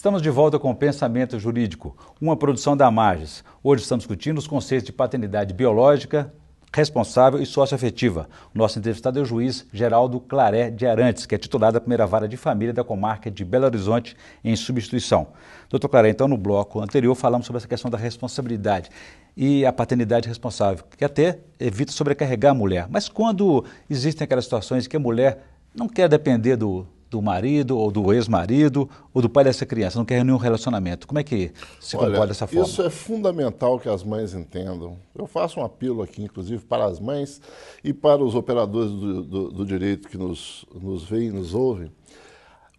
Estamos de volta com o Pensamento Jurídico, uma produção da Magis. Hoje estamos discutindo os conceitos de paternidade biológica, responsável e socioafetiva. O nosso entrevistado é o juiz Geraldo Claré de Arantes, que é titular da primeira vara de família da comarca de Belo Horizonte, em substituição. Doutor Claré, então no bloco anterior falamos sobre essa questão da responsabilidade e a paternidade responsável, que até evita sobrecarregar a mulher. Mas quando existem aquelas situações que a mulher não quer depender do marido ou do ex-marido ou do pai dessa criança, não quer nenhum relacionamento, como é que se comporta dessa forma? Isso é fundamental que as mães entendam. Eu faço um apelo aqui, inclusive, para as mães e para os operadores do direito que nos veem e nos ouvem.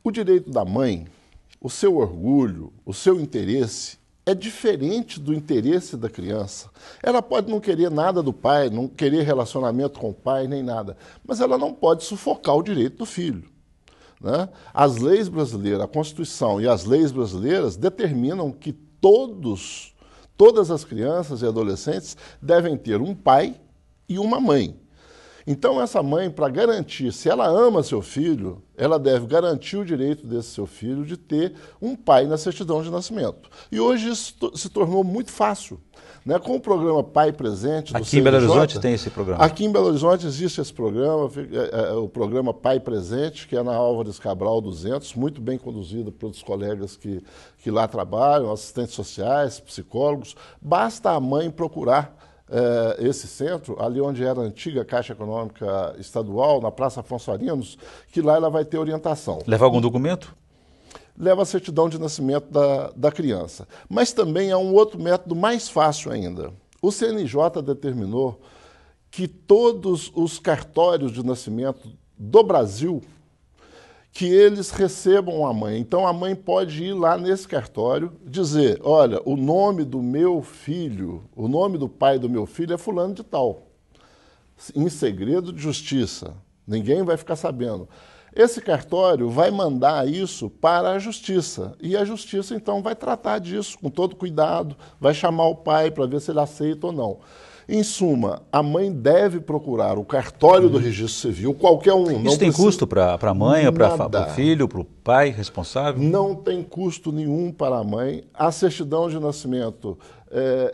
O direito da mãe, o seu orgulho, o seu interesse é diferente do interesse da criança. Ela pode não querer nada do pai, não querer relacionamento com o pai, nem nada, mas ela não pode sufocar o direito do filho. Né? As leis brasileiras, a Constituição e as leis brasileiras determinam que todas as crianças e adolescentes devem ter um pai e uma mãe. Então essa mãe, para garantir, se ela ama seu filho, ela deve garantir o direito desse seu filho de ter um pai na certidão de nascimento. E hoje isso se tornou muito fácil. Né? Com o programa Pai Presente do Aqui em Belo Horizonte tem esse programa? Aqui em Belo Horizonte existe esse programa, o programa Pai Presente, que é na Álvares Cabral 200, muito bem conduzido pelos colegas que lá trabalham, assistentes sociais, psicólogos. Basta a mãe procurar esse centro, ali onde era a antiga Caixa Econômica Estadual, na Praça Afonso Arinos, que lá ela vai ter orientação. Leva algum documento? Leva a certidão de nascimento da criança. Mas também há um outro método mais fácil ainda. O CNJ determinou que todos os cartórios de nascimento do Brasil, que eles recebam a mãe. Então a mãe pode ir lá nesse cartório, dizer, olha, o nome do meu filho, o nome do pai do meu filho é fulano de tal, em segredo de justiça, ninguém vai ficar sabendo. Esse cartório vai mandar isso para a justiça, e a justiça então vai tratar disso com todo cuidado, vai chamar o pai para ver se ele aceita ou não. Em suma, a mãe deve procurar o cartório do registro civil, qualquer um. Isso tem custo para a mãe, para o filho, para o pai responsável? Não tem custo nenhum para a mãe. A certidão de nascimento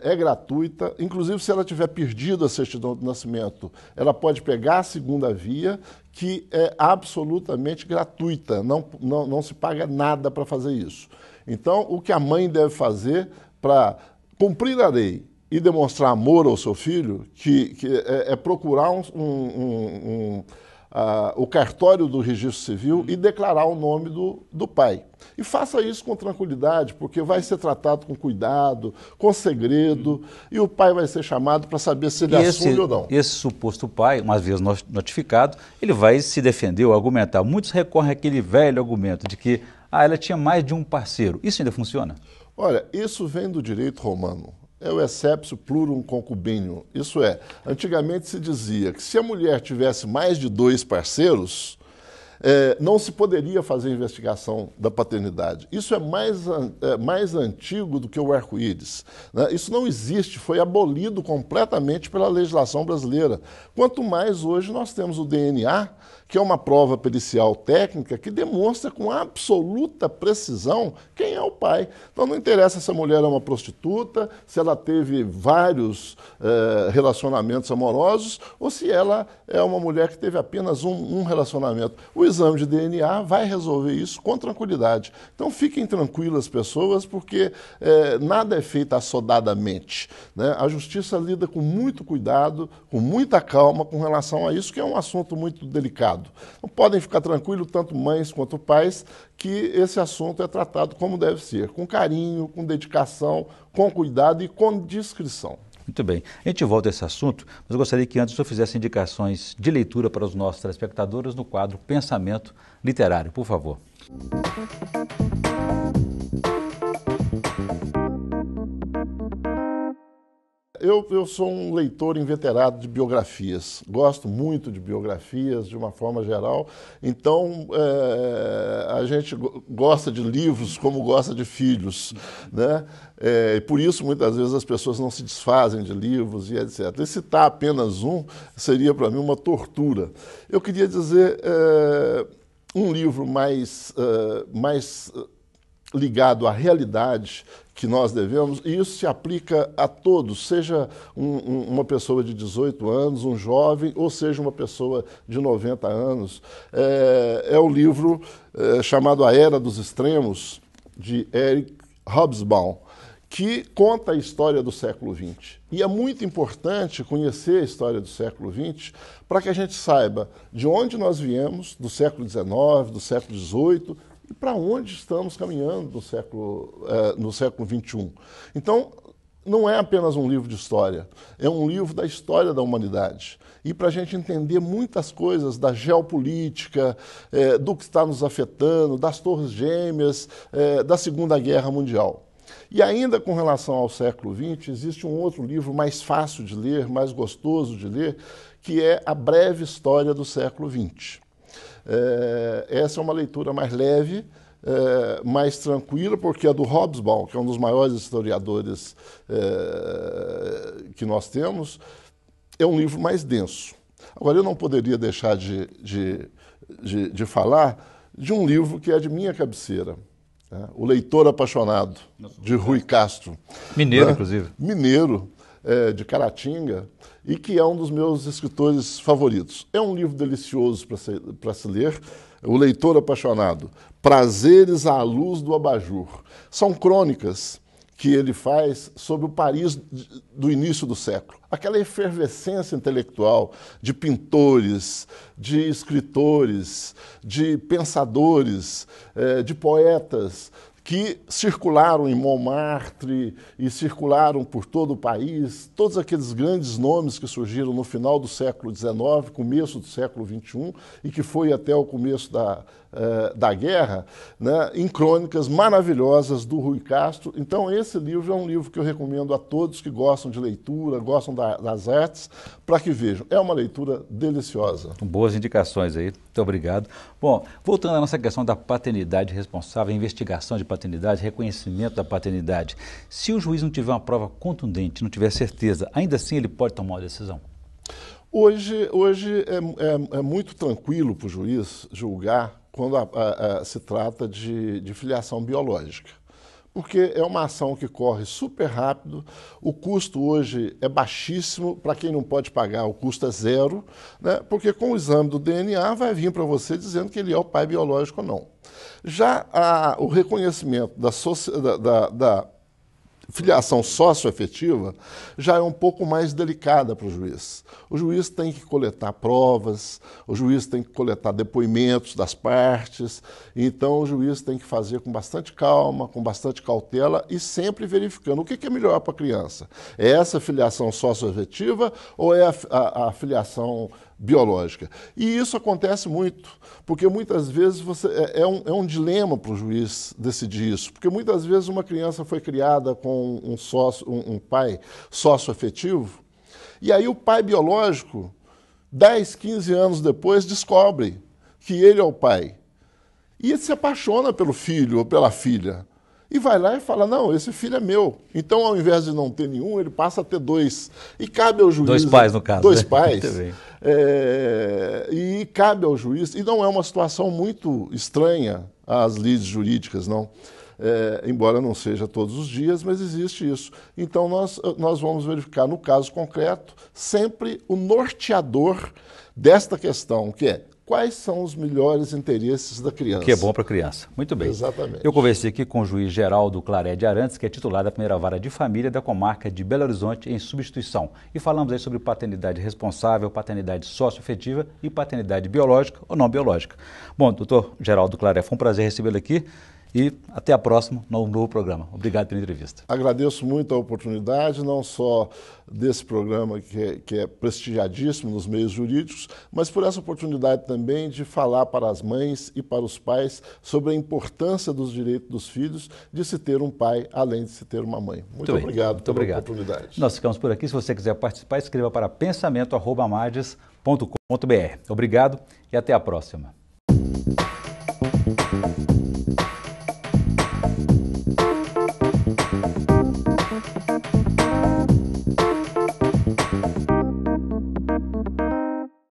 é gratuita. Inclusive, se ela tiver perdido a certidão de nascimento, ela pode pegar a segunda via, que é absolutamente gratuita. Não se paga nada para fazer isso. Então, o que a mãe deve fazer para cumprir a lei e demonstrar amor ao seu filho, que é procurar o cartório do registro civil e declarar o nome do pai. E faça isso com tranquilidade, porque vai ser tratado com cuidado, com segredo, e o pai vai ser chamado para saber se ele assume ou não. Esse suposto pai, uma vez notificado, ele vai se defender ou argumentar. Muitos recorrem àquele velho argumento de que ela tinha mais de um parceiro. Isso ainda funciona? Olha, isso vem do direito romano. É o exceptio plurum concubineo. Isso é, antigamente se dizia que se a mulher tivesse mais de 2 parceiros, não se poderia fazer investigação da paternidade. Isso é mais antigo do que o arco-íris. Né? Isso não existe, foi abolido completamente pela legislação brasileira. Quanto mais hoje nós temos o DNA, que é uma prova pericial técnica que demonstra com absoluta precisão quem é o pai. Então não interessa se a mulher é uma prostituta, se ela teve vários relacionamentos amorosos ou se ela é uma mulher que teve apenas um relacionamento. O exame de DNA vai resolver isso com tranquilidade. Então fiquem tranquilas, pessoas, porque nada é feito assodadamente. Né? A justiça lida com muito cuidado, com muita calma com relação a isso, que é um assunto muito delicado. Não podem ficar tranquilos, tanto mães quanto pais, que esse assunto é tratado como deve ser, com carinho, com dedicação, com cuidado e com discrição. Muito bem. A gente volta a esse assunto, mas eu gostaria que antes eu fizesse indicações de leitura para os nossos telespectadores no quadro Pensamento Literário, por favor. Eu sou um leitor inveterado de biografias, gosto muito de biografias de uma forma geral, então a gente gosta de livros como gosta de filhos, né? E por isso muitas vezes as pessoas não se desfazem de livros e etc. E citar apenas um seria para mim uma tortura. Eu queria dizer um livro mais ligado à realidade que nós devemos, e isso se aplica a todos, seja uma pessoa de 18 anos, um jovem, ou seja uma pessoa de 90 anos. É o livro chamado A Era dos Extremos, de Eric Hobsbawm, que conta a história do século XX. E é muito importante conhecer a história do século XX para que a gente saiba de onde nós viemos, do século XIX, do século XVIII, e para onde estamos caminhando no século XXI. Então, não é apenas um livro de história, é um livro da história da humanidade. E para a gente entender muitas coisas da geopolítica, do que está nos afetando, das Torres Gêmeas, da Segunda Guerra Mundial. E ainda com relação ao século XX, existe um outro livro mais fácil de ler, mais gostoso de ler, que é A Breve História do Século XX. Essa é uma leitura mais leve, mais tranquila, porque a do Hobsbawm, que é um dos maiores historiadores que nós temos, é um livro mais denso. Agora, eu não poderia deixar de falar de um livro que é de minha cabeceira, O Leitor Apaixonado, de Rui Castro. Mineiro, inclusive. Mineiro, de Caratinga, e que é um dos meus escritores favoritos. É um livro delicioso para se ler, O Leitor Apaixonado, Prazeres à Luz do Abajur. São crônicas que ele faz sobre o Paris do início do século. Aquela efervescência intelectual de pintores, de escritores, de pensadores, de poetas, que circularam em Montmartre e circularam por todo o país, todos aqueles grandes nomes que surgiram no final do século XIX, começo do século XXI, e que foi até o começo da guerra, né, em crônicas maravilhosas do Rui Castro. Então, esse livro é um livro que eu recomendo a todos que gostam de leitura, gostam das artes, para que vejam. É uma leitura deliciosa. Boas indicações aí, muito obrigado. Bom, voltando à nossa questão da paternidade responsável, investigação de paternidade, reconhecimento da paternidade. Se o juiz não tiver uma prova contundente, não tiver certeza, ainda assim ele pode tomar uma decisão? Hoje é muito tranquilo para o juiz julgar quando se trata de filiação biológica, porque é uma ação que corre super rápido, o custo hoje é baixíssimo, para quem não pode pagar o custo é zero, né? Porque com o exame do DNA vai vir para você dizendo que ele é o pai biológico ou não. Já o reconhecimento da filiação socioafetiva já é um pouco mais delicada para o juiz. O juiz tem que coletar provas, o juiz tem que coletar depoimentos das partes, então o juiz tem que fazer com bastante calma, com bastante cautela e sempre verificando o que é melhor para a criança. É essa filiação socioafetiva ou é a filiação biológica? E isso acontece muito, porque muitas vezes é um dilema para o juiz decidir isso, porque muitas vezes uma criança foi criada com um pai socioafetivo, e aí o pai biológico, 10, 15 anos depois, descobre que ele é o pai. E ele se apaixona pelo filho ou pela filha. E vai lá e fala, não, esse filho é meu. Então, ao invés de não ter nenhum, ele passa a ter dois. E cabe ao juiz... Dois pais, no caso. Dois pais. E cabe ao juiz... E não é uma situação muito estranha às lides jurídicas, não. Embora não seja todos os dias, mas existe isso. Então, nós vamos verificar, no caso concreto, sempre o norteador desta questão, que é quais são os melhores interesses da criança. Que é bom para a criança. Muito bem. Exatamente. Eu conversei aqui com o juiz Geraldo Claré de Arantes, que é titular da primeira vara de família da comarca de Belo Horizonte em substituição. E falamos aí sobre paternidade responsável, paternidade socioafetiva e paternidade biológica ou não biológica. Bom, doutor Geraldo Claré, foi um prazer recebê-lo aqui. E até a próxima, no novo programa. Obrigado pela entrevista. Agradeço muito a oportunidade, não só desse programa que é prestigiadíssimo nos meios jurídicos, mas por essa oportunidade também de falar para as mães e para os pais sobre a importância dos direitos dos filhos de se ter um pai, além de se ter uma mãe. Muito obrigado pela oportunidade. Nós ficamos por aqui. Se você quiser participar, escreva para pensamento@amades.com.br. Obrigado e até a próxima.